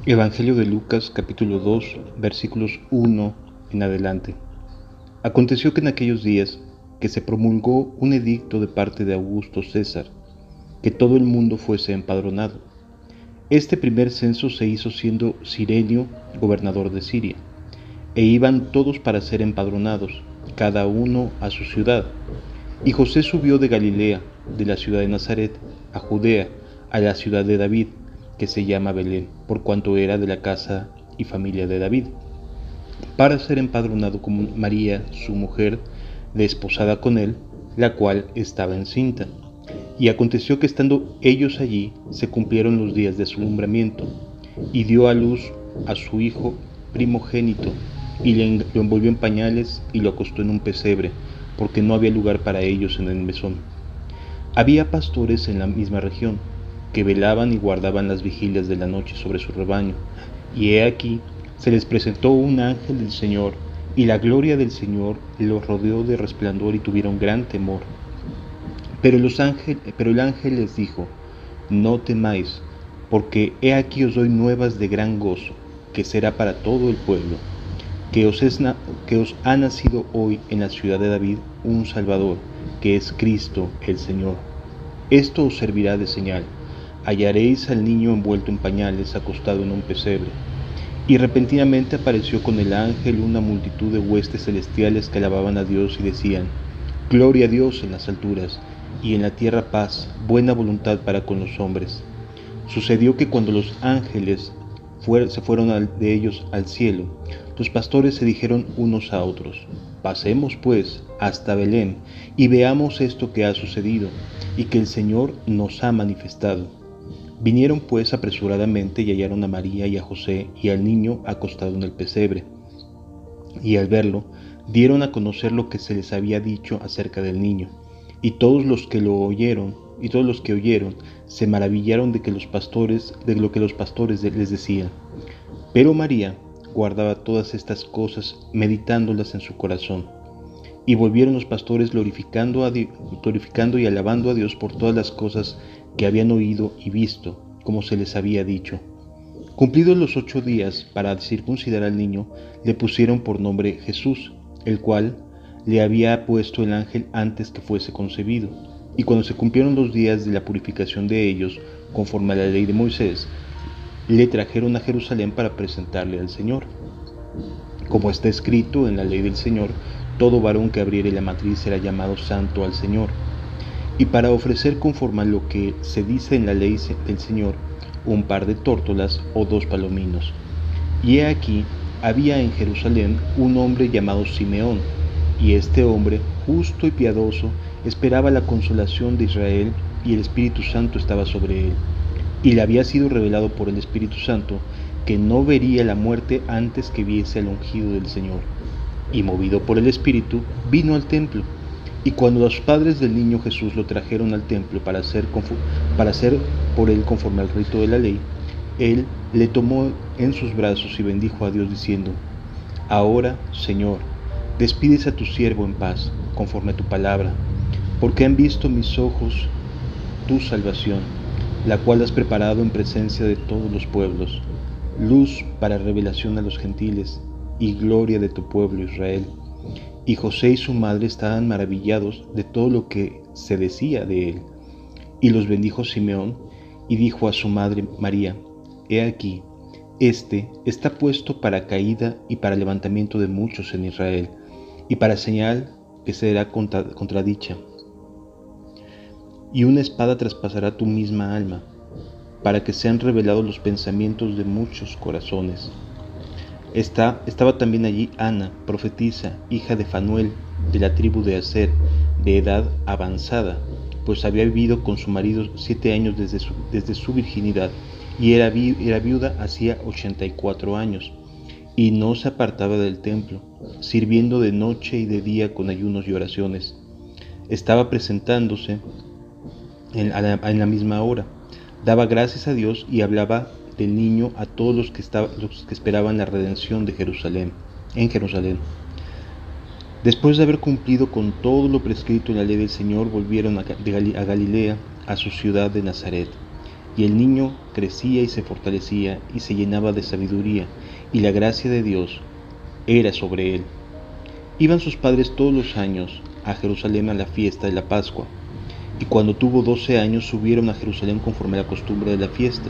Evangelio de Lucas capítulo 2 versículos 1 en adelante. Aconteció que en aquellos días que se promulgó un edicto de parte de Augusto César, que todo el mundo fuese empadronado. Este primer censo se hizo siendo Cirenio gobernador de Siria, e iban todos para ser empadronados, cada uno a su ciudad. Y José subió de Galilea, de la ciudad de Nazaret, a Judea, a la ciudad de David, que se llama Belén, por cuanto era de la casa y familia de David, para ser empadronado con María, su mujer, desposada con él, la cual estaba encinta. Y aconteció que estando ellos allí, se cumplieron los días de su alumbramiento, y dio a luz a su hijo primogénito, y lo envolvió en pañales y lo acostó en un pesebre, porque no había lugar para ellos en el mesón. Había pastores en la misma región, que velaban y guardaban las vigilias de la noche sobre su rebaño, y he aquí, se les presentó un ángel del Señor, y la gloria del Señor los rodeó de resplandor y tuvieron gran temor. Pero el ángel les dijo: no temáis, porque he aquí os doy nuevas de gran gozo, que será para todo el pueblo, que os ha nacido hoy en la ciudad de David un Salvador, que es Cristo el Señor. Esto os servirá de señal: hallaréis al niño envuelto en pañales, acostado en un pesebre. Y repentinamente apareció con el ángel una multitud de huestes celestiales que alababan a Dios y decían: Gloria a Dios en las alturas, y en la tierra paz, buena voluntad para con los hombres. Sucedió que cuando los ángeles se fueron de ellos al cielo, los pastores se dijeron unos a otros: pasemos pues hasta Belén y veamos esto que ha sucedido y que el Señor nos ha manifestado. Vinieron pues apresuradamente y hallaron a María y a José y al niño acostado en el pesebre. Y al verlo, dieron a conocer lo que se les había dicho acerca del niño. Y todos los que oyeron, se maravillaron de lo que los pastores les decían. Pero María guardaba todas estas cosas, meditándolas en su corazón. Y volvieron los pastores glorificando y alabando a Dios por todas las cosas que habían oído y visto, como se les había dicho. Cumplidos los 8 días para circuncidar al niño, le pusieron por nombre Jesús, el cual le había puesto el ángel antes que fuese concebido. Y cuando se cumplieron los días de la purificación de ellos, conforme a la ley de Moisés, le trajeron a Jerusalén para presentarle al Señor. Como está escrito en la ley del Señor, todo varón que abriere la matriz será llamado santo al Señor. Y para ofrecer conforme a lo que se dice en la ley del Señor, un par de tórtolas o 2 palominos. Y he aquí, había en Jerusalén un hombre llamado Simeón, y este hombre, justo y piadoso, esperaba la consolación de Israel, y el Espíritu Santo estaba sobre él. Y le había sido revelado por el Espíritu Santo que no vería la muerte antes que viese al ungido del Señor. Y movido por el Espíritu, vino al templo. Y cuando los padres del niño Jesús lo trajeron al templo para hacer por él conforme al rito de la ley, él le tomó en sus brazos y bendijo a Dios diciendo: Ahora, Señor, despides a tu siervo en paz, conforme a tu palabra, porque han visto mis ojos tu salvación, la cual has preparado en presencia de todos los pueblos, luz para revelación a los gentiles y gloria de tu pueblo Israel. Y José y su madre estaban maravillados de todo lo que se decía de él. Y los bendijo Simeón, y dijo a su madre María: He aquí, este está puesto para caída y para levantamiento de muchos en Israel, y para señal que será contradicha. Y una espada traspasará tu misma alma, para que sean revelados los pensamientos de muchos corazones. Estaba también allí Ana, profetisa, hija de Fanuel, de la tribu de Aser, de edad avanzada, pues había vivido con su marido 7 años desde su virginidad, y era viuda hacía 84 años, y no se apartaba del templo, sirviendo de noche y de día con ayunos y oraciones. Estaba presentándose en la misma hora, daba gracias a Dios y hablaba del niño a todos los que esperaban la redención de en Jerusalén. Después de haber cumplido con todo lo prescrito en la ley del Señor, volvieron a Galilea, a su ciudad de Nazaret. Y el niño crecía y se fortalecía y se llenaba de sabiduría, y la gracia de Dios era sobre él. Iban sus padres todos los años a Jerusalén a la fiesta de la Pascua, y cuando tuvo 12 años subieron a Jerusalén conforme a la costumbre de la fiesta.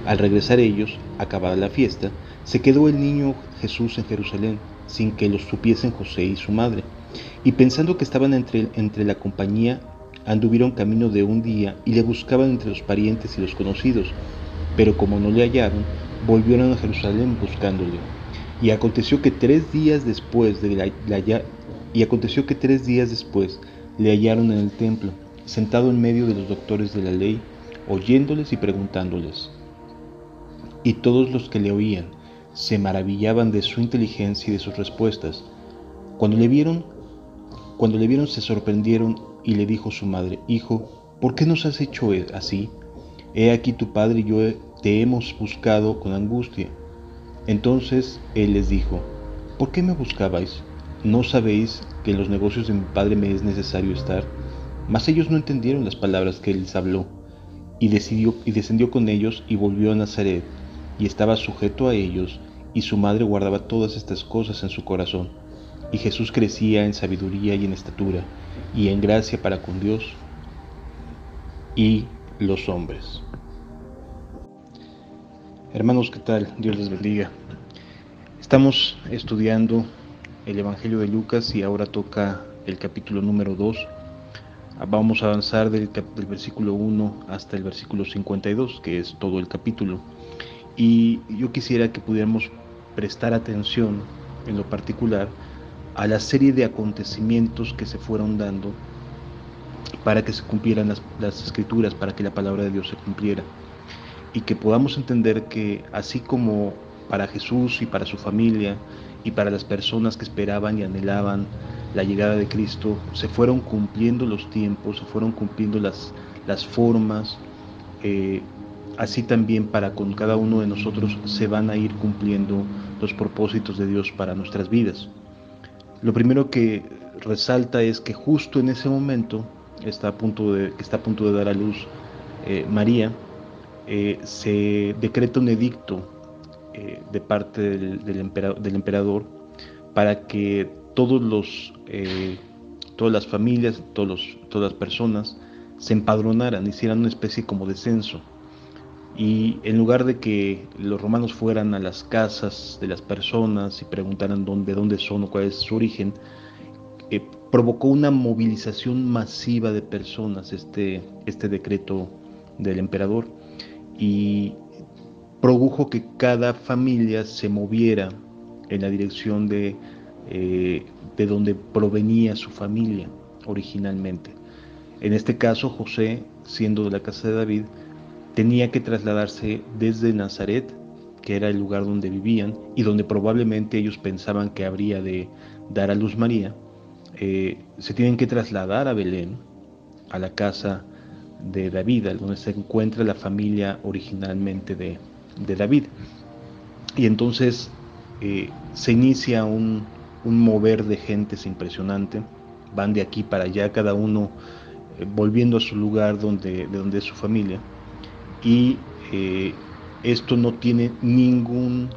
Al regresar ellos, acabada la fiesta, se quedó el niño Jesús en Jerusalén, sin que lo supiesen José y su madre. Y pensando que estaban entre la compañía, anduvieron camino de un día y le buscaban entre los parientes y los conocidos. Pero como no le hallaron, volvieron a Jerusalén buscándole. Y aconteció que 3 días después le hallaron en el templo, sentado en medio de los doctores de la ley, oyéndoles y preguntándoles. Y todos los que le oían se maravillaban de su inteligencia y de sus respuestas. Cuando le vieron se sorprendieron, y le dijo su madre: Hijo, ¿por qué nos has hecho así? He aquí tu padre y yo te hemos buscado con angustia. Entonces él les dijo: ¿Por qué me buscabais? ¿No sabéis que en los negocios de mi padre me es necesario estar? Mas ellos no entendieron las palabras que él les habló. Y descendió con ellos y volvió a Nazaret, y estaba sujeto a ellos, y su madre guardaba todas estas cosas en su corazón. Y Jesús crecía en sabiduría y en estatura, y en gracia para con Dios y los hombres. Hermanos, ¿qué tal? Dios les bendiga. Estamos estudiando el Evangelio de Lucas y ahora toca el capítulo número 2. Vamos a avanzar del versículo 1 hasta el versículo 52, que es todo el capítulo. Y yo quisiera que pudiéramos prestar atención en lo particular a la serie de acontecimientos que se fueron dando para que se cumplieran las escrituras, para que la palabra de Dios se cumpliera. Y que podamos entender que así como para Jesús y para su familia y para las personas que esperaban y anhelaban la llegada de Cristo, se fueron cumpliendo los tiempos, se fueron cumpliendo las formas, así también para con cada uno de nosotros se van a ir cumpliendo los propósitos de Dios para nuestras vidas. Lo primero que resalta es que justo en ese momento que está a punto de dar a luz María, se decreta un edicto de parte del emperador para que todas las familias, todas las personas se empadronaran, hicieran una especie como de censo. Y en lugar de que los romanos fueran a las casas de las personas y preguntaran de dónde son o cuál es su origen, provocó una movilización masiva de personas este decreto del emperador, y produjo que cada familia se moviera en la dirección de donde provenía su familia originalmente. En este caso, José, siendo de la casa de David, tenía que trasladarse desde Nazaret, que era el lugar donde vivían y donde probablemente ellos pensaban que habría de dar a luz María. Se tienen que trasladar a Belén, a la casa de David, donde se encuentra la familia originalmente de David. Y entonces se inicia un mover de gentes impresionante. Van de aquí para allá, cada uno volviendo a su lugar de donde es su familia. Y esto no tiene ningún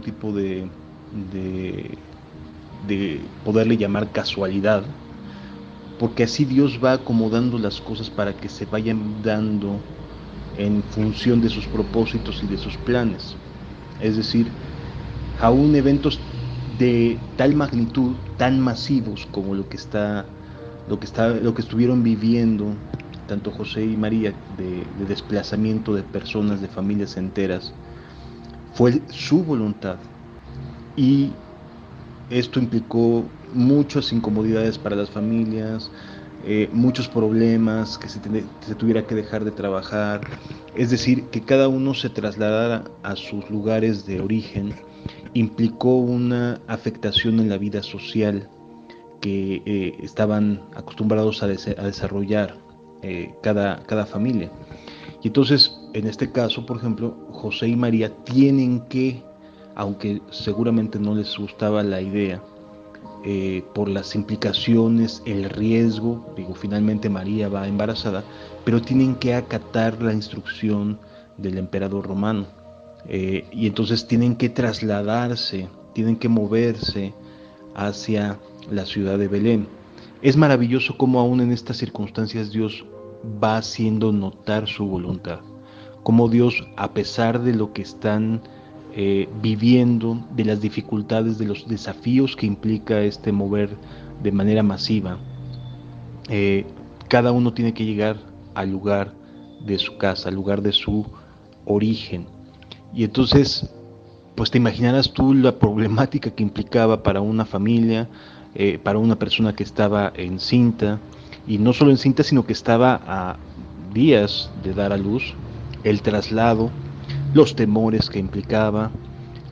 tipo de poderle llamar casualidad, porque así Dios va acomodando las cosas para que se vayan dando en función de sus propósitos y de sus planes. Es decir, aún eventos de tal magnitud, tan masivos como lo que estuvieron viviendo tanto José y María, de desplazamiento de personas, de familias enteras, fue su voluntad. Y esto implicó muchas incomodidades para las familias, muchos problemas, que se tuviera que dejar de trabajar, es decir, que cada uno se trasladara a sus lugares de origen, implicó una afectación en la vida social que estaban acostumbrados a desarrollar cada familia. Y entonces, en este caso, por ejemplo, José y María tienen que, aunque seguramente no les gustaba la idea, por las implicaciones, el riesgo. Digo, finalmente María va embarazada, pero tienen que acatar la instrucción del emperador romano. Y entonces tienen que trasladarse, tienen que moverse hacia la ciudad de Belén. Es maravilloso cómo aún en estas circunstancias Dios va haciendo notar su voluntad, cómo Dios, a pesar de lo que están viviendo, de las dificultades, de los desafíos que implica este mover de manera masiva, eh, cada uno tiene que llegar al lugar de su casa, al lugar de su origen. Y entonces, pues te imaginarás tú la problemática que implicaba para una familia, para una persona que estaba encinta, y no solo encinta, sino que estaba a días de dar a luz, el traslado, los temores que implicaba,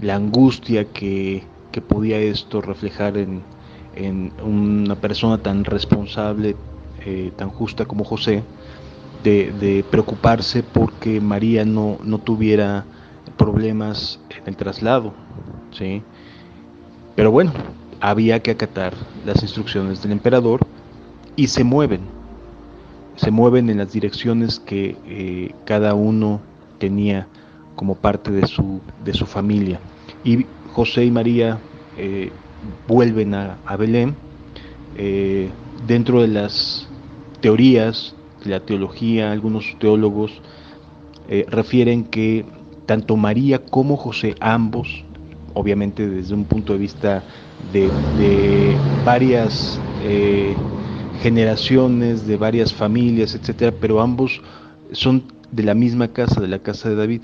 la angustia que podía esto reflejar en una persona tan responsable, tan justa como José, de preocuparse porque María no tuviera problemas en el traslado, ¿sí? Pero bueno, había que acatar las instrucciones del emperador y se mueven en las direcciones que cada uno tenía como parte de su familia. Y José y María eh, vuelven a Belén. eh, Dentro de las teorías de la teología, algunos teólogos refieren que tanto María como José, ambos, obviamente desde un punto de vista de varias generaciones, de varias familias, etcétera, pero ambos son de la misma casa, de la casa de David,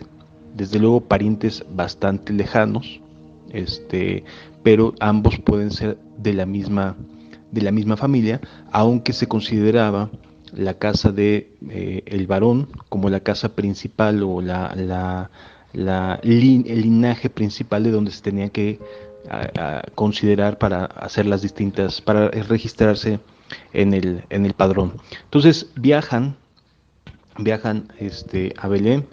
desde luego parientes bastante lejanos, pero ambos pueden ser de la misma familia, aunque se consideraba la casa de el varón como la casa principal o el linaje principal de donde se tenía que a considerar para hacer las distintas, para registrarse en el padrón. Entonces viajan a Belén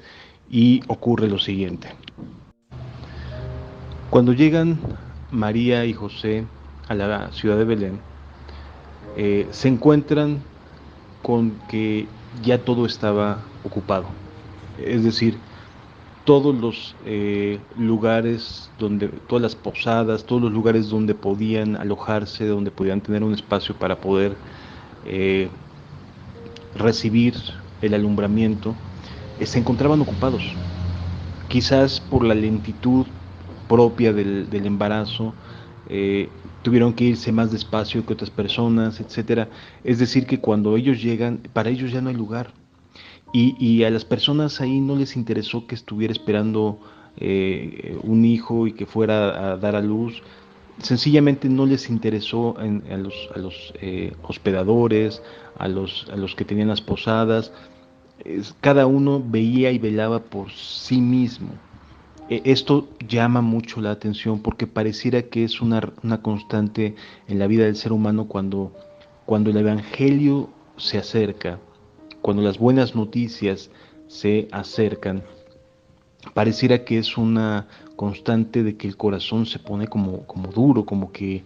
y ocurre lo siguiente. Cuando llegan María y José a la ciudad de Belén, se encuentran con que ya todo estaba ocupado. Es decir, todos los lugares donde, todas las posadas, todos los lugares donde podían alojarse, donde podían tener un espacio para poder eh, recibir el alumbramiento, se encontraban ocupados. Quizás por la lentitud propia del embarazo, eh, tuvieron que irse más despacio que otras personas, etcétera. Es decir, que cuando ellos llegan, para ellos ya no hay lugar. Y a las personas ahí no les interesó que estuviera esperando un hijo y que fuera a dar a luz. Sencillamente no les interesó a los hospedadores, a los que tenían las posadas. Cada uno veía y velaba por sí mismo. Esto llama mucho la atención porque pareciera que es una constante en la vida del ser humano cuando el Evangelio se acerca, cuando las buenas noticias se acercan. Pareciera que es una constante de que el corazón se pone como duro, como que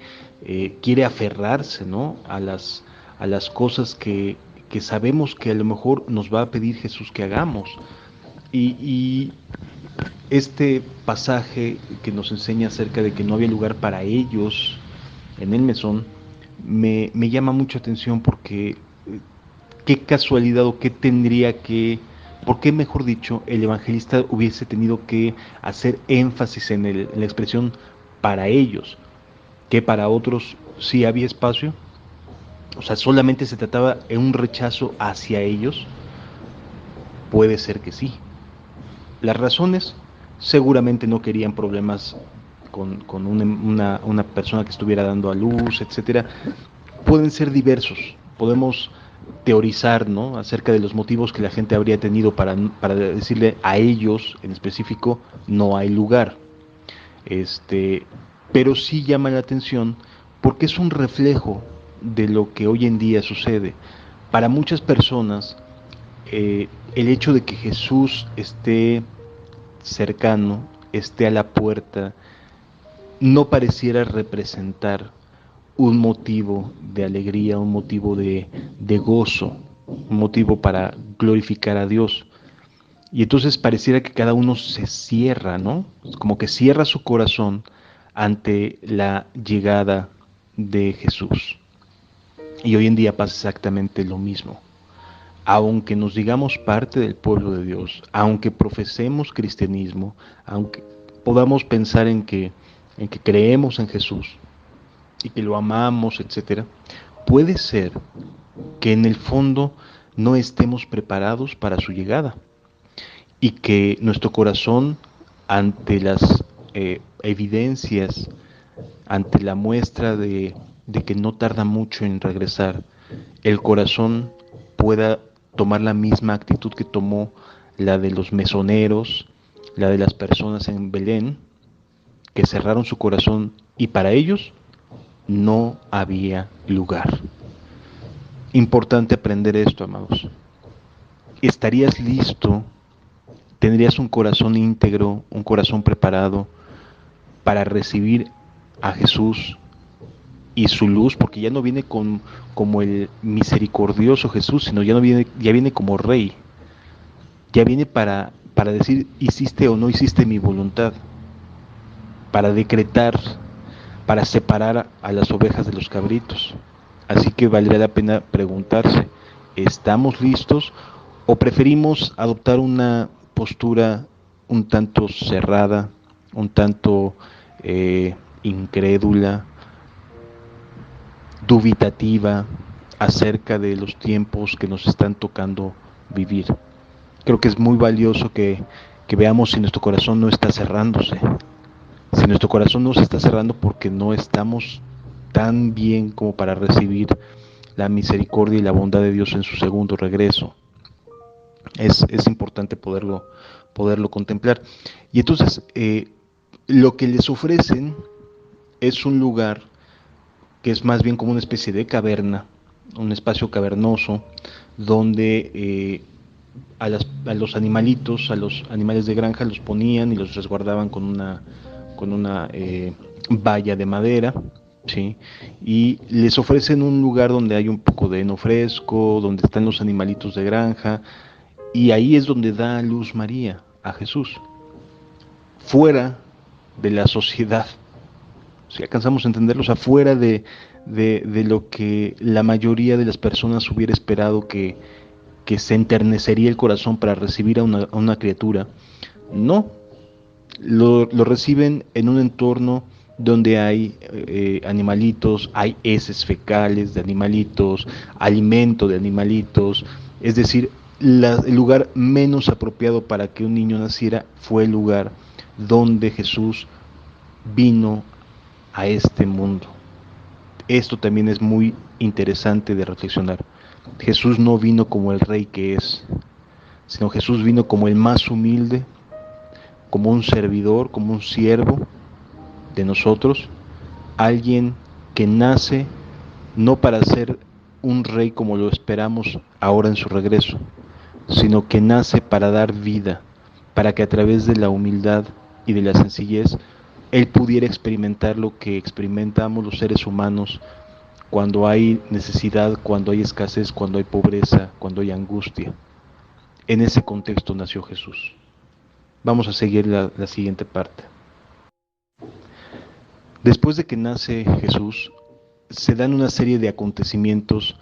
quiere aferrarse, ¿no? A las cosas que sabemos que a lo mejor nos va a pedir Jesús que hagamos. Y este pasaje que nos enseña acerca de que no había lugar para ellos en el mesón, me llama mucho atención porque qué casualidad o qué tendría que, por qué mejor dicho, el evangelista hubiese tenido que hacer énfasis en la expresión para ellos, que para otros sí había espacio. O sea, solamente se trataba de un rechazo hacia ellos. Puede ser que sí. Las razones seguramente no querían problemas con una persona que estuviera dando a luz, etcétera. Pueden ser diversos. Podemos teorizar, ¿no?, acerca de los motivos que la gente habría tenido para decirle a ellos en específico no hay lugar. Este, pero sí llama la atención porque es un reflejo de lo que hoy en día sucede. Para muchas personas, el hecho de que Jesús esté cercano, esté a la puerta, no pareciera representar un motivo de alegría, un motivo de gozo, un motivo para glorificar a Dios. Y entonces pareciera que cada uno se cierra, ¿no? Como que cierra su corazón ante la llegada de Jesús. Y hoy en día pasa exactamente lo mismo. Aunque nos digamos parte del pueblo de Dios, aunque profesemos cristianismo, aunque podamos pensar en que creemos en Jesús y que lo amamos, etcétera, puede ser que en el fondo no estemos preparados para su llegada y que nuestro corazón, ante las evidencias, ante la muestra de que no tarda mucho en regresar, el corazón pueda tomar la misma actitud que tomó la de los mesoneros, la de las personas en Belén, que cerraron su corazón y para ellos no había lugar. Importante aprender esto, amados. ¿Estarías listo? ¿Tendrías un corazón íntegro, un corazón preparado para recibir a Jesús y su luz? Porque ya no viene como el misericordioso Jesús, sino ya viene como rey. Ya viene para decir, hiciste o no hiciste mi voluntad, para decretar, para separar a las ovejas de los cabritos. Así que valdría la pena preguntarse, ¿estamos listos o preferimos adoptar una postura un tanto cerrada, un tanto incrédula, dubitativa acerca de los tiempos que nos están tocando vivir? Creo que es muy valioso que veamos si nuestro corazón no está cerrándose, si nuestro corazón no se está cerrando porque no estamos tan bien como para recibir la misericordia y la bondad de Dios en su segundo regreso. Es importante poderlo contemplar. Y entonces, lo que les ofrecen es un lugar que es más bien como una especie de caverna, un espacio cavernoso, donde a los animalitos, a los animales de granja los ponían y los resguardaban con una valla de madera, ¿sí? Y les ofrecen un lugar donde hay un poco de heno fresco, donde están los animalitos de granja, y ahí es donde da a luz María, a Jesús, fuera de la sociedad. Si alcanzamos a entenderlos, afuera de lo que la mayoría de las personas hubiera esperado que se enternecería el corazón para recibir a una criatura. No, lo reciben en un entorno donde hay animalitos, hay heces fecales de animalitos, alimento de animalitos, es decir, el lugar menos apropiado para que un niño naciera fue el lugar donde Jesús vino a este mundo. Esto también es muy interesante de reflexionar. Jesús no vino como el rey que es, sino Jesús vino como el más humilde, como un servidor, como un siervo de nosotros, alguien que nace no para ser un rey como lo esperamos ahora en su regreso, sino que nace para dar vida, para que a través de la humildad y de la sencillez Él pudiera experimentar lo que experimentamos los seres humanos cuando hay necesidad, cuando hay escasez, cuando hay pobreza, cuando hay angustia. En ese contexto nació Jesús. Vamos a seguir la siguiente parte. Después de que nace Jesús, se dan una serie de acontecimientos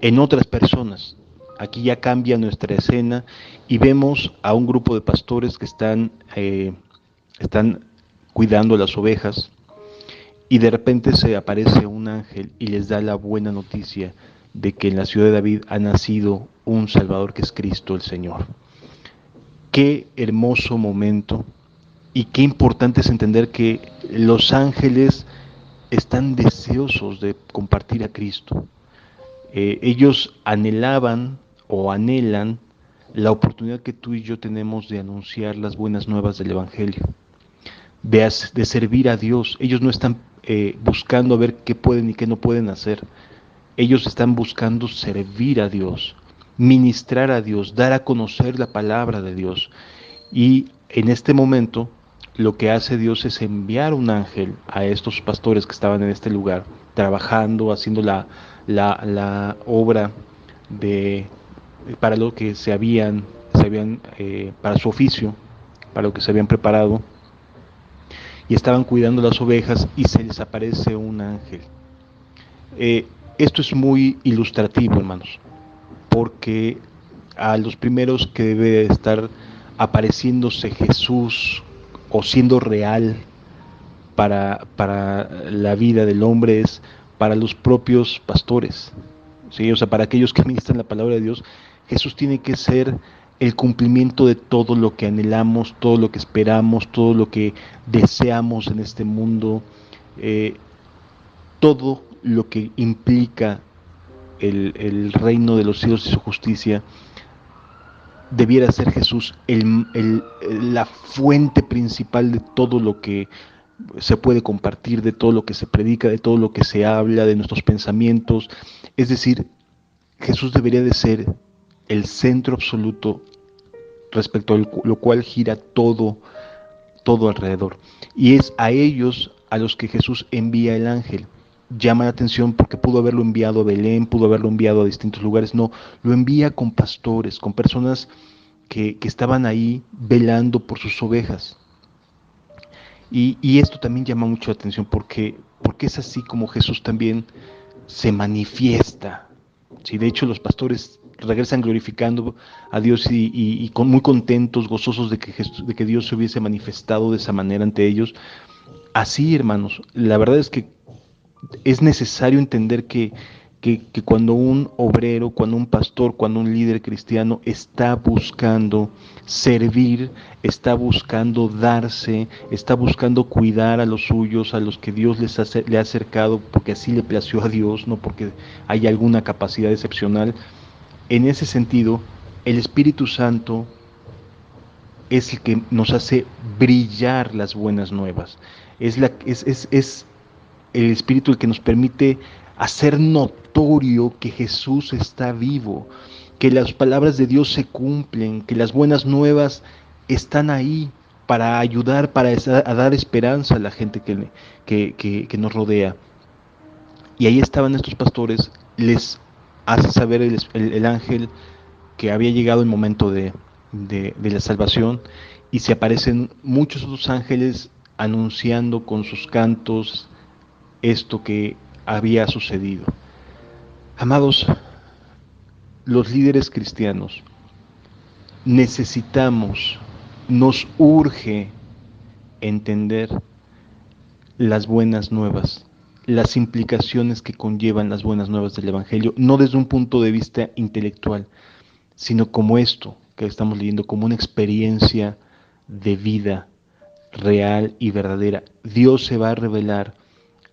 en otras personas. Aquí ya cambia nuestra escena y vemos a un grupo de pastores que están cuidando las ovejas y de repente se aparece un ángel y les da la buena noticia de que en la ciudad de David ha nacido un Salvador que es Cristo el Señor. Qué hermoso momento y qué importante es entender que los ángeles están deseosos de compartir a Cristo. Ellos anhelaban o anhelan la oportunidad que tú y yo tenemos de anunciar las buenas nuevas del Evangelio, de servir a Dios. Ellos no están buscando a ver qué pueden y qué no pueden hacer. Ellos están buscando servir a Dios, ministrar a Dios, dar a conocer la palabra de Dios. Y en este momento lo que hace Dios es enviar un ángel a estos pastores que estaban en este lugar trabajando, haciendo la obra para lo que para su oficio, para lo que se habían preparado, y estaban cuidando las ovejas y se les aparece un ángel. Esto es muy ilustrativo, hermanos, porque a los primeros que debe estar apareciéndose Jesús o siendo real para la vida del hombre es para los propios pastores, ¿sí? O sea, para aquellos que ministran la palabra de Dios, Jesús tiene que ser el cumplimiento de todo lo que anhelamos, todo lo que esperamos, todo lo que deseamos en este mundo, eh, todo lo que implica el reino de los cielos y su justicia. Debiera ser Jesús la fuente principal de todo lo que se puede compartir, de todo lo que se predica, de todo lo que se habla, de nuestros pensamientos. Es decir, Jesús debería de ser el centro absoluto respecto a lo cual gira todo alrededor. Y es a ellos a los que Jesús envía el ángel. Llama la atención porque pudo haberlo enviado a Belén, pudo haberlo enviado a distintos lugares. No, lo envía con pastores, con personas que estaban ahí velando por sus ovejas. Y esto también llama mucho la atención porque es así como Jesús también se manifiesta. ¿Sí? De hecho, los pastores regresan glorificando a Dios y muy contentos, gozosos de que Dios se hubiese manifestado de esa manera ante ellos. Así, hermanos, la verdad es que es necesario entender que cuando un obrero, cuando un pastor, cuando un líder cristiano está buscando servir, está buscando darse, está buscando cuidar a los suyos, a los que Dios le ha acercado, porque así le plació a Dios, no porque hay alguna capacidad excepcional. En ese sentido, el Espíritu Santo es el que nos hace brillar las buenas nuevas. Es el Espíritu el que nos permite hacer notorio que Jesús está vivo, que las palabras de Dios se cumplen, que las buenas nuevas están ahí para ayudar, a dar esperanza a la gente que nos rodea. Y ahí estaban estos pastores, les hace saber el ángel que había llegado el momento de la salvación, y se aparecen muchos otros ángeles anunciando con sus cantos esto que había sucedido. Amados, los líderes cristianos necesitamos, nos urge entender las buenas nuevas, las implicaciones que conllevan las buenas nuevas del Evangelio, no desde un punto de vista intelectual, sino como esto que estamos leyendo, como una experiencia de vida real y verdadera. Dios se va a revelar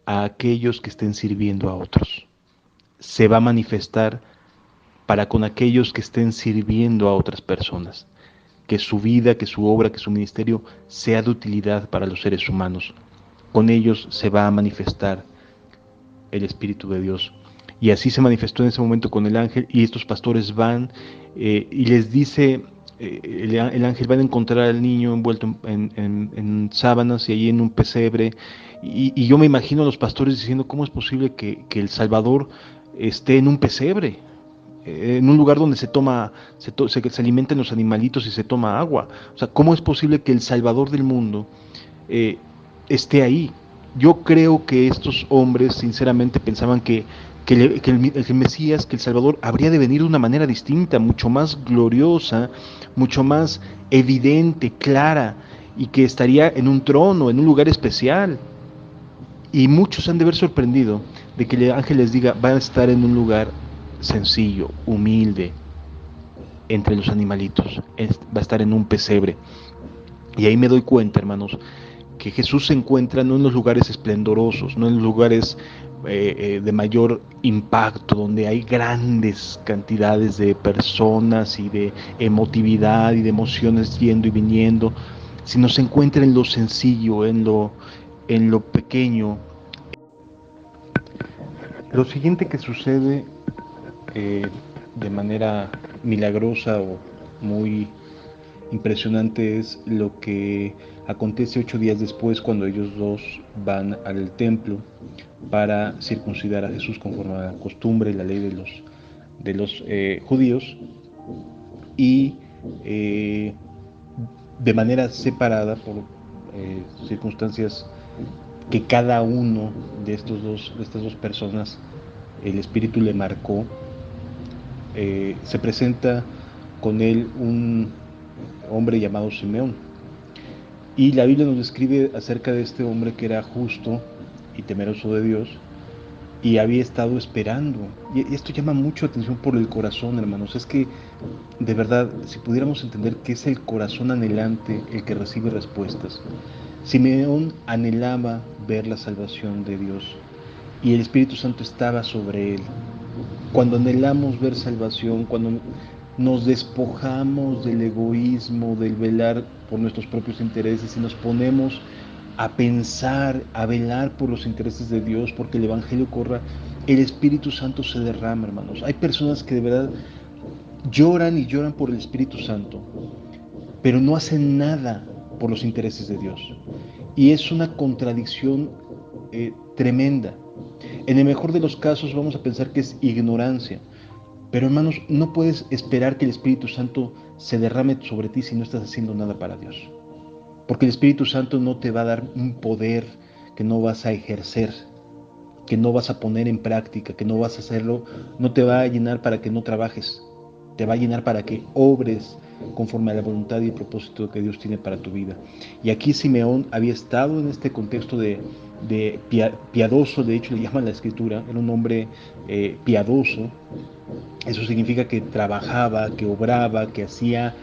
a aquellos que estén sirviendo a otros. Se va a manifestar para con aquellos que estén sirviendo a otras personas. Que su vida, que su obra, que su ministerio sea de utilidad para los seres humanos. Con ellos se va a manifestar el Espíritu de Dios. Y así se manifestó en ese momento con el ángel, y estos pastores van y les dice, el ángel, van a encontrar al niño envuelto en sábanas y allí en un pesebre. Y yo me imagino a los pastores diciendo, ¿cómo es posible que el Salvador esté en un pesebre? En un lugar donde se alimentan los animalitos y se toma agua. O sea, ¿cómo es posible que el Salvador del mundo eh, esté ahí? Yo creo que estos hombres sinceramente pensaban que el Mesías, que el Salvador, habría de venir de una manera distinta, mucho más gloriosa, mucho más evidente, clara, y que estaría en un trono, en un lugar especial. Y muchos han de haber sorprendido de que el ángel les diga, van a estar en un lugar sencillo, humilde, entre los animalitos, va a estar en un pesebre. Y ahí me doy cuenta, hermanos, que Jesús se encuentra no en los lugares esplendorosos, no en los lugares de mayor impacto, donde hay grandes cantidades de personas y de emotividad y de emociones yendo y viniendo, sino se encuentra en lo sencillo, en lo pequeño. Lo siguiente que sucede de manera milagrosa o muy Impresionante es lo que acontece 8 días después cuando ellos dos van al templo para circuncidar a Jesús conforme a la costumbre y la ley de los judíos, y eh, de manera separada por circunstancias que cada uno de estas dos personas el Espíritu le marcó. Se presenta con él un hombre llamado Simeón. Y la Biblia nos describe acerca de este hombre que era justo y temeroso de Dios y había estado esperando. Y esto llama mucho atención por el corazón, hermanos. Es que, de verdad, si pudiéramos entender que es el corazón anhelante el que recibe respuestas. Simeón anhelaba ver la salvación de Dios y el Espíritu Santo estaba sobre él. Cuando anhelamos ver salvación, cuando nos despojamos del egoísmo, del velar por nuestros propios intereses y nos ponemos a pensar, a velar por los intereses de Dios, porque el Evangelio corra, el Espíritu Santo se derrama, hermanos. Hay personas que de verdad lloran y lloran por el Espíritu Santo, pero no hacen nada por los intereses de Dios. Y es una contradicción tremenda. En el mejor de los casos vamos a pensar que es ignorancia, pero hermanos, no puedes esperar que el Espíritu Santo se derrame sobre ti si no estás haciendo nada para Dios. Porque el Espíritu Santo no te va a dar un poder que no vas a ejercer, que no vas a poner en práctica, que no vas a hacerlo, no te va a llenar para que no trabajes, te va a llenar para que obres conforme a la voluntad y el propósito que Dios tiene para tu vida. Y aquí Simeón había estado en este contexto de piadoso, de hecho le llaman la escritura, era un hombre piadoso. Eso significa que trabajaba, que obraba, que hacía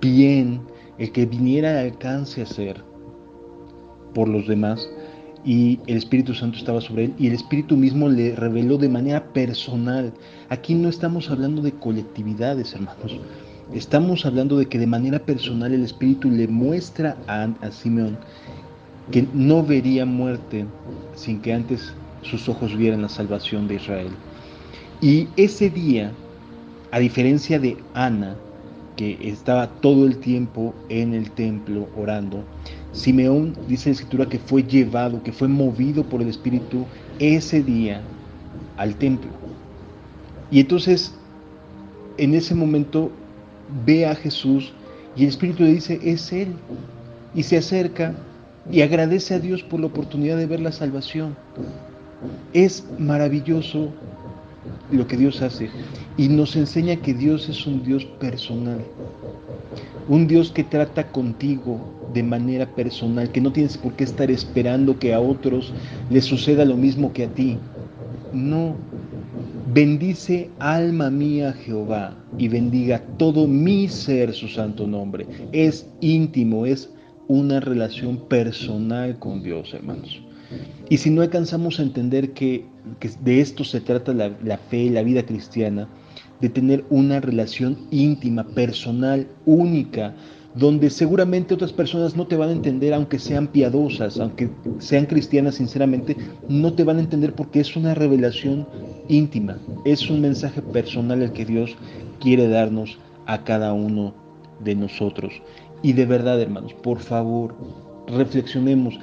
bien, el que viniera al alcance a hacer por los demás, y el Espíritu Santo estaba sobre él y el Espíritu mismo le reveló de manera personal. Aquí no estamos hablando de colectividades, hermanos. Estamos hablando de que de manera personal el Espíritu le muestra a Simeón que no vería muerte sin que antes sus ojos vieran la salvación de Israel. Y ese día, a diferencia de Ana, que estaba todo el tiempo en el templo orando, Simeón dice en la escritura que fue llevado, que fue movido por el Espíritu ese día al templo. Y entonces, en ese momento, ve a Jesús y el Espíritu le dice, es Él. Y se acerca y agradece a Dios por la oportunidad de ver la salvación. Es maravilloso lo que Dios hace y nos enseña que Dios es un Dios personal, un Dios que trata contigo de manera personal, que no tienes por qué estar esperando que a otros les suceda lo mismo que a ti. No. Bendice alma mía Jehová y bendiga todo mi ser su santo nombre. Es íntimo, es una relación personal con Dios, hermanos. Y si no alcanzamos a entender que de esto se trata la fe, la vida cristiana, de tener una relación íntima, personal, única, donde seguramente otras personas no te van a entender, aunque sean piadosas, aunque sean cristianas sinceramente, no te van a entender porque es una revelación íntima, es un mensaje personal el que Dios quiere darnos a cada uno de nosotros. Y de verdad, hermanos, por favor, reflexionemos.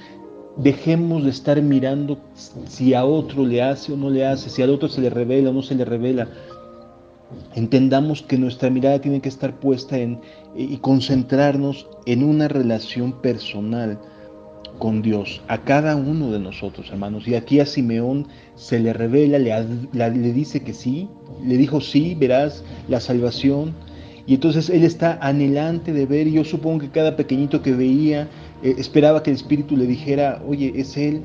Dejemos de estar mirando si a otro le hace o no le hace, si al otro se le revela o no se le revela. Entendamos que nuestra mirada tiene que estar puesta y concentrarnos en una relación personal con Dios, a cada uno de nosotros, hermanos. Y aquí a Simeón se le revela, le dice que sí, le dijo sí, verás la salvación. Y entonces él está anhelante de ver, y yo supongo que cada pequeñito que veía esperaba que el Espíritu le dijera, oye, es él.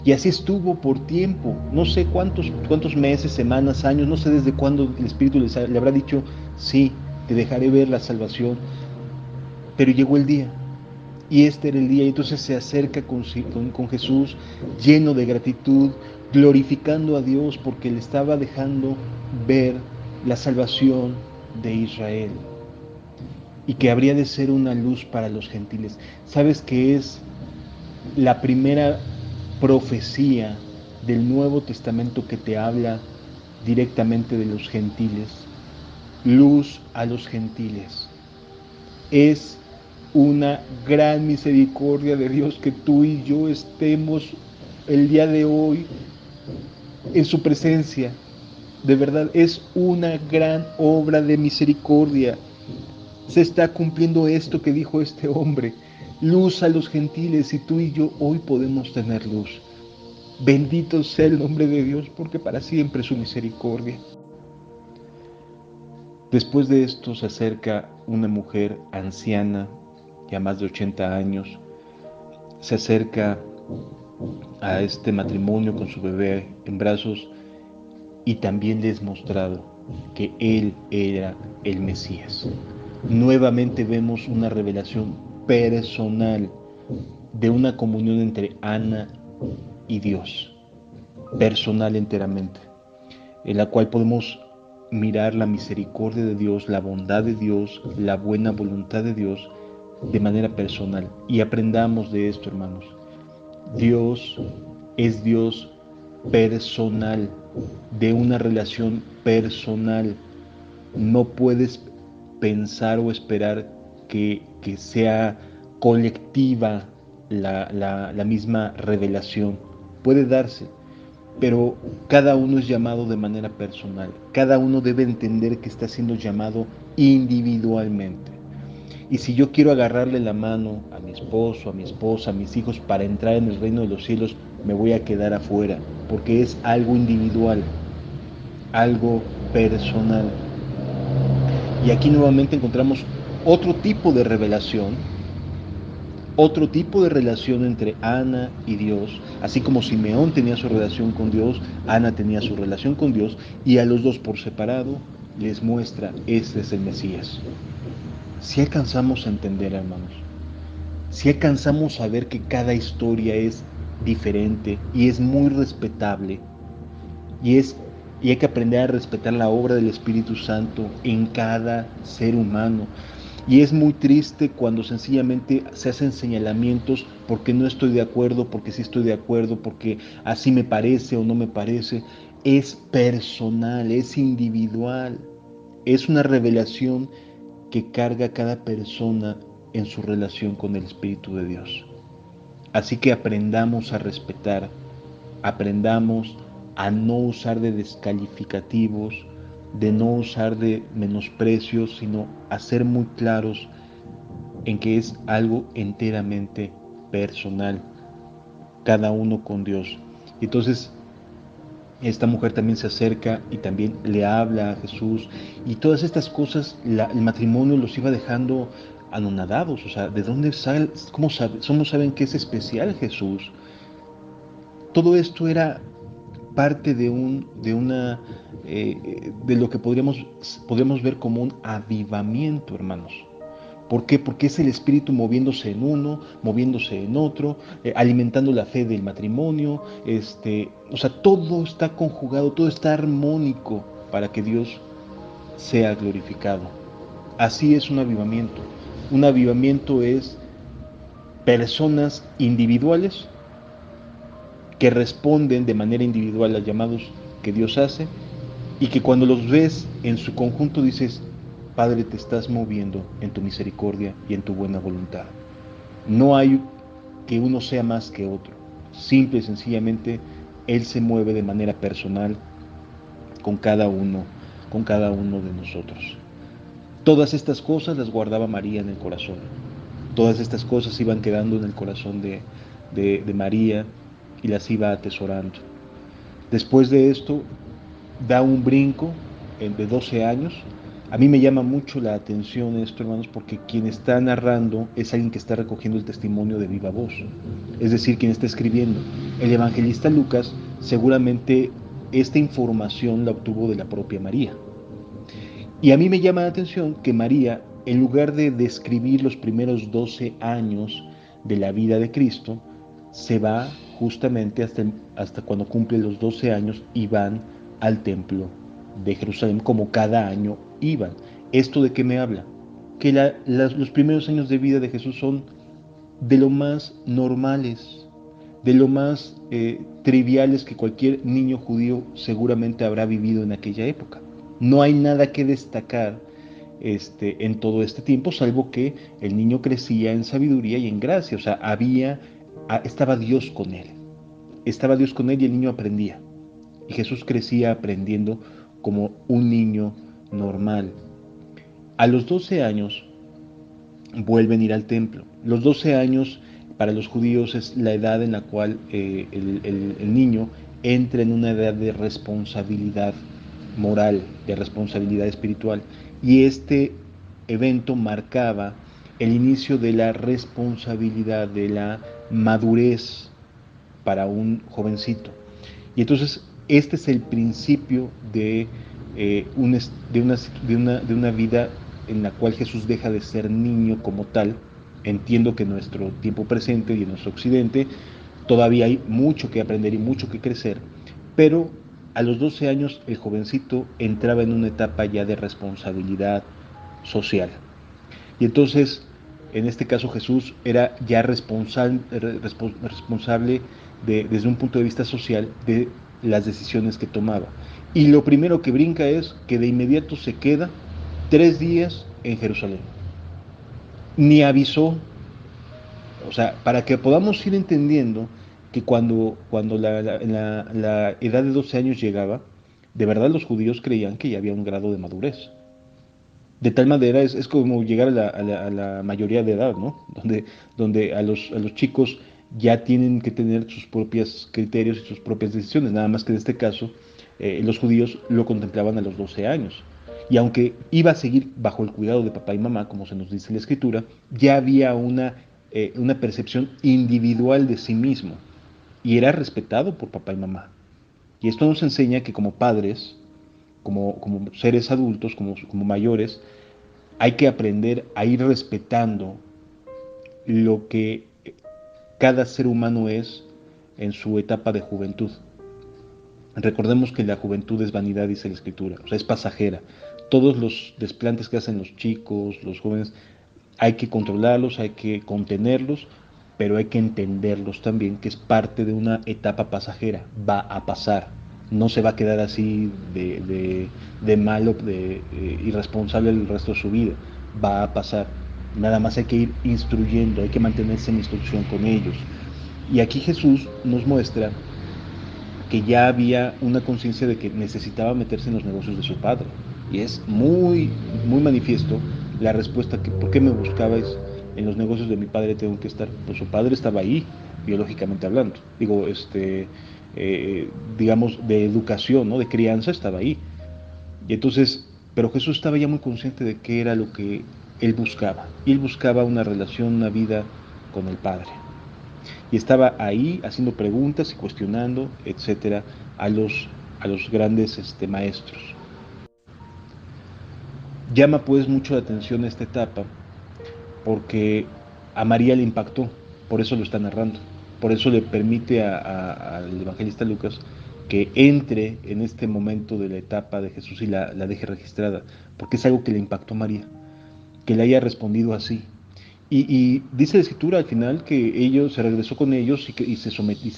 Y así estuvo por tiempo, no sé cuántos meses, semanas, años, no sé desde cuándo el Espíritu le habrá dicho, sí, te dejaré ver la salvación. Pero llegó el día, y este era el día, y entonces se acerca con Jesús, lleno de gratitud, glorificando a Dios porque le estaba dejando ver la salvación de Israel, y que habría de ser una luz para los gentiles. ¿Sabes qué es la primera profecía del Nuevo Testamento que te habla directamente de los gentiles? Luz a los gentiles. Es una gran misericordia de Dios que tú y yo estemos el día de hoy en su presencia. De verdad, es una gran obra de misericordia. Se está cumpliendo esto que dijo este hombre: luz a los gentiles, y tú y yo hoy podemos tener luz. Bendito sea el nombre de Dios, porque para siempre es su misericordia. Después de esto se acerca una mujer anciana, ya más de 80 años, se acerca a este matrimonio con su bebé en brazos y también les mostrado que él era el Mesías. Nuevamente vemos una revelación personal de una comunión entre Ana y Dios, personal enteramente, en la cual podemos mirar la misericordia de Dios, la bondad de Dios, la buena voluntad de Dios de manera personal. Y aprendamos de esto, hermanos. Dios es Dios personal, de una relación personal. No puedes pensar o esperar que sea colectiva la misma revelación. Puede darse, pero cada uno es llamado de manera personal. Cada uno debe entender que está siendo llamado individualmente. Y si yo quiero agarrarle la mano a mi esposo, a mi esposa, a mis hijos para entrar en el reino de los cielos, me voy a quedar afuera, porque es algo individual, algo personal. Y aquí nuevamente encontramos otro tipo de relación entre Ana y Dios, así como Simeón tenía su relación con Dios, Ana tenía su relación con Dios, y a los dos por separado les muestra: este es el Mesías. Si alcanzamos a entender, hermanos, si alcanzamos a ver que cada historia es diferente y es muy respetable, y es y hay que aprender a respetar la obra del Espíritu Santo en cada ser humano. Y es muy triste cuando sencillamente se hacen señalamientos porque no estoy de acuerdo, porque sí estoy de acuerdo, porque así me parece o no me parece. Es personal, es individual. Es una revelación que carga cada persona en su relación con el Espíritu de Dios. Así que aprendamos a respetar, aprendamos a no usar de descalificativos, de no usar de menosprecios, sino a ser muy claros en que es algo enteramente personal, cada uno con Dios. Y entonces esta mujer también se acerca y también le habla a Jesús, y todas estas cosas el matrimonio los iba dejando anonadados. O sea, ¿de dónde sale? ¿Cómo saben que es especial Jesús? Todo esto era parte de lo que podríamos ver como un avivamiento, hermanos. ¿Por qué? Porque es el Espíritu moviéndose en uno, moviéndose en otro, alimentando la fe del matrimonio. O sea, todo está conjugado, todo está armónico para que Dios sea glorificado. Así es un avivamiento. Un avivamiento es personas individuales que responden de manera individual a llamados que Dios hace, y que cuando los ves en su conjunto dices: Padre, te estás moviendo en tu misericordia y en tu buena voluntad. No hay que uno sea más que otro. Simple y sencillamente, Él se mueve de manera personal con con cada uno de nosotros. Todas estas cosas las guardaba María en el corazón. Todas estas cosas iban quedando en el corazón de María, y las iba atesorando. Después de esto, da un brinco de 12 años. A mí me llama mucho la atención esto, hermanos, porque quien está narrando es alguien que está recogiendo el testimonio de viva voz. Es decir, quien está escribiendo. El evangelista Lucas seguramente esta información la obtuvo de la propia María. Y a mí me llama la atención que María, en lugar de describir los primeros 12 años de la vida de Cristo, se va justamente hasta cuando cumple los 12 años y van al templo de Jerusalén, como cada año iban. ¿Esto de qué me habla? Que los primeros años de vida de Jesús son de lo más normales, de lo más triviales que cualquier niño judío seguramente habrá vivido en aquella época. No hay nada que destacar en todo este tiempo, salvo que el niño crecía en sabiduría y en gracia. O sea, estaba Dios con él. Estaba Dios con él y el niño aprendía. Y Jesús crecía aprendiendo como un niño normal. A los 12 años vuelven a ir al templo. Los 12 años para los judíos es la edad en la cual el niño entra en una edad de responsabilidad moral, de responsabilidad espiritual. Y este evento marcaba el inicio de la responsabilidad, de la madurez para un jovencito. Y entonces este es el principio de una vida en la cual Jesús deja de ser niño como tal. Entiendo que en nuestro tiempo presente y en nuestro occidente todavía hay mucho que aprender y mucho que crecer, pero a los 12 años el jovencito entraba en una etapa ya de responsabilidad social. Y entonces, en este caso Jesús era ya responsable desde un punto de vista social de las decisiones que tomaba. Y lo primero que brinca es que de inmediato se queda 3 días en Jerusalén. Ni avisó, o sea, para que podamos ir entendiendo que cuando la edad de 12 años llegaba, de verdad los judíos creían que ya había un grado de madurez. De tal manera es como llegar a la mayoría de edad, ¿no? Donde a los chicos ya tienen que tener sus propios criterios y sus propias decisiones. Nada más que en este caso, los judíos lo contemplaban a los 12 años. Y aunque iba a seguir bajo el cuidado de papá y mamá, como se nos dice en la escritura, ya había una percepción individual de sí mismo. Y era respetado por papá y mamá. Y esto nos enseña que como padres, como seres adultos, como mayores, hay que aprender a ir respetando lo que cada ser humano es en su etapa de juventud. Recordemos que la juventud es vanidad, dice la escritura, o sea, es pasajera. Todos los desplantes que hacen los chicos, los jóvenes, hay que controlarlos, hay que contenerlos, pero hay que entenderlos también, que es parte de una etapa pasajera, va a pasar, no se va a quedar así de malo, irresponsable el resto de su vida, va a pasar. Nada más hay que ir instruyendo, hay que mantenerse en instrucción con ellos. Y aquí Jesús nos muestra que ya había una conciencia de que necesitaba meterse en los negocios de su padre. Y es muy, muy manifiesto la respuesta que, ¿por qué me buscabais? En los negocios de mi padre tengo que estar. Pues su padre estaba ahí, biológicamente hablando. Digo, digamos, de educación, ¿no? De crianza estaba ahí. Y entonces, pero Jesús estaba ya muy consciente de qué era lo que él buscaba. Y él buscaba una relación, una vida con el Padre. Y estaba ahí haciendo preguntas y cuestionando, etcétera, a los grandes maestros. Llama pues mucho la atención esta etapa porque a María le impactó, por eso lo está narrando, por eso le permite al evangelista Lucas que entre en este momento de la etapa de Jesús y la deje registrada, porque es algo que le impactó a María, que le haya respondido así. Y dice la escritura al final que ellos se regresó con ellos y se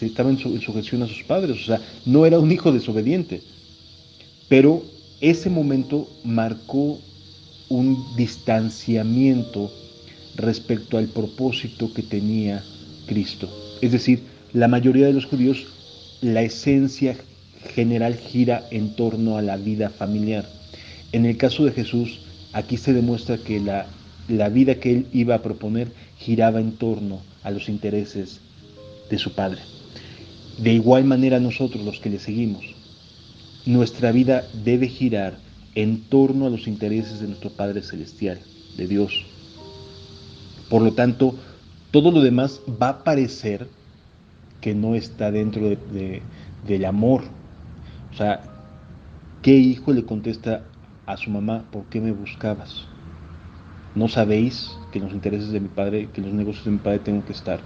estaba en sujeción a sus padres, o sea, no era un hijo desobediente, pero ese momento marcó un distanciamiento respecto al propósito que tenía Cristo. Es decir, la mayoría de los judíos, la esencia general gira en torno a la vida familiar. En el caso de Jesús, aquí se demuestra que la vida que él iba a proponer giraba en torno a los intereses de su Padre. De igual manera nosotros, los que le seguimos, nuestra vida debe girar en torno a los intereses de nuestro Padre Celestial, de Dios. Por lo tanto, todo lo demás va a parecer que no está dentro del amor. O sea, ¿qué hijo le contesta a su mamá, ¿por qué me buscabas? ¿No sabéis que en los intereses de mi padre, que en los negocios de mi padre tengo que estar?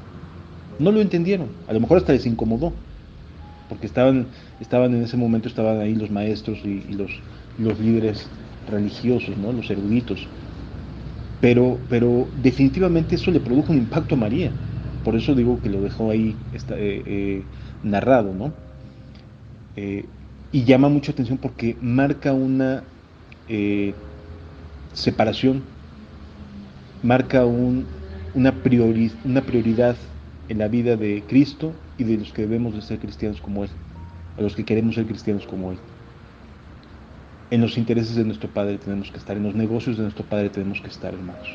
No lo entendieron, a lo mejor hasta les incomodó, porque estaban en ese momento, estaban ahí los maestros y los líderes religiosos, ¿no? Los eruditos. Pero definitivamente eso le produjo un impacto a María. Por eso digo que lo dejó ahí narrado, ¿no? Eh, y llama mucha atención porque marca una, separación, marca una prioridad en la vida de Cristo y de los que debemos de ser cristianos como Él, a los que queremos ser cristianos como Él. En los intereses de nuestro Padre tenemos que estar, en los negocios de nuestro Padre tenemos que estar, hermanos.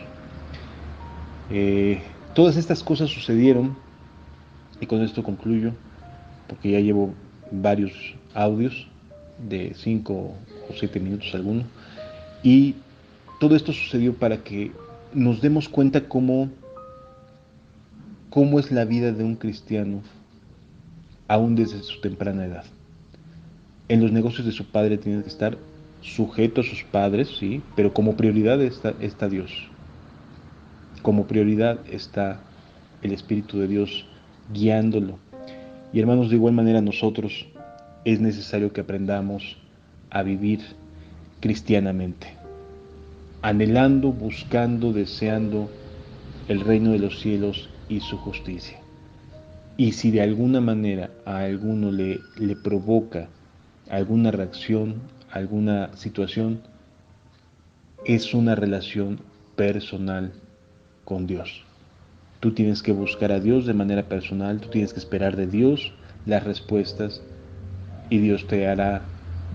Todas estas cosas sucedieron, y con esto concluyo, porque ya llevo varios audios de 5 o 7 minutos alguno, y todo esto sucedió para que nos demos cuenta cómo es la vida de un cristiano aún desde su temprana edad. En los negocios de su padre tiene que estar sujeto a sus padres, sí, pero como prioridad está Dios. Como prioridad está el Espíritu de Dios guiándolo. Y hermanos, de igual manera nosotros es necesario que aprendamos a vivir cristianamente, anhelando, buscando, deseando el reino de los cielos y su justicia. Y si de alguna manera a alguno le provoca alguna reacción, alguna situación, es una relación personal con Dios. Tú tienes que buscar a Dios de manera personal, tú tienes que esperar de Dios las respuestas y Dios te hará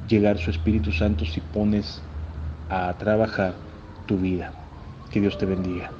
llegar su Espíritu Santo si pones a trabajar tu vida. Que Dios te bendiga.